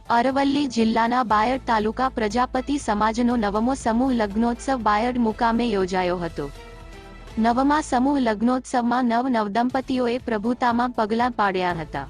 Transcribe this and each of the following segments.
અરવલ્લી જિલ્લાના બાયડ તાલુકા પ્રજાપતિ સમાજનો નવમો સમૂહ લગ્નોત્સવ બાયડ મુકામે યોજાયો હતો। નવમા સમૂહ લગ્નોત્સવમાં નવદંપતીઓએ પ્રભુતામાં પગલાં પાડ્યા હતા।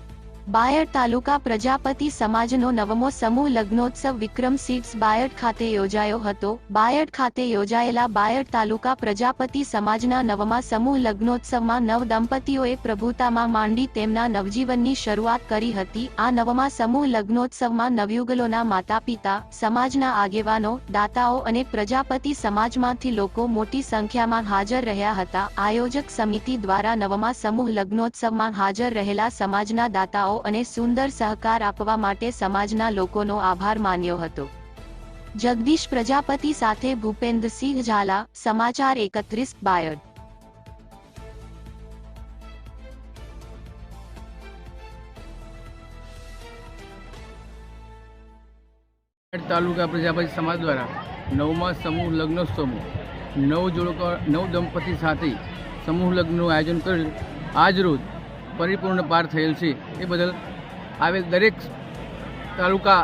બાયડ તાલુકા પ્રજાપતિ સમાજનો નવમો સમૂહ લગ્નોત્સવ વિક્રમ સીડ્સ બાયડ ખાતે યોજાયો હતો। બાયડ ખાતે યોજાયેલા બાયડ તાલુકા પ્રજાપતિ સમાજના નવમા સમૂહ લગ્નોત્સવમાં નવદંપતીઓએ પ્રભુતામાં માંડી તેમના નવજીવનની શરૂઆત કરી હતી। આ નવમા સમૂહ લગ્નોત્સવમાં નવયુગલોના માતાપિતા, સમાજના આગેવાનો, દાતાઓ અને પ્રજાપતિ સમાજમાંથી લોકો મોટી સંખ્યામાં હાજર રહ્યા હતા। આયોજક સમિતિ દ્વારા નવમા સમૂહ લગ્નોત્સવમાં હાજર રહેલા સમાજના દાતાઓ અને સુંદર સહકાર આપવા માટે સમાજના લોકોનો આભાર માન્યો હતો। જગદીશ પ્રજાપતિ સાથે ભૂપેન્દ્રસિંહ ઝાલા, સમાચાર 31 બાયડ। तालुका प्रजापति समाज द्वारा नवमा समूह लग्नोत्सव नव दंपति साथे समूह लग्न आयोजन कर आज रोज परिपूर्ण पार थयेल छे। ए बदल आवेल दरेक तालुका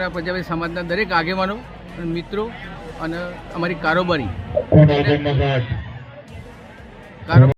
प्रजापति समाजना दरेक आगेवानो मित्रों अने अमारी कारोबारी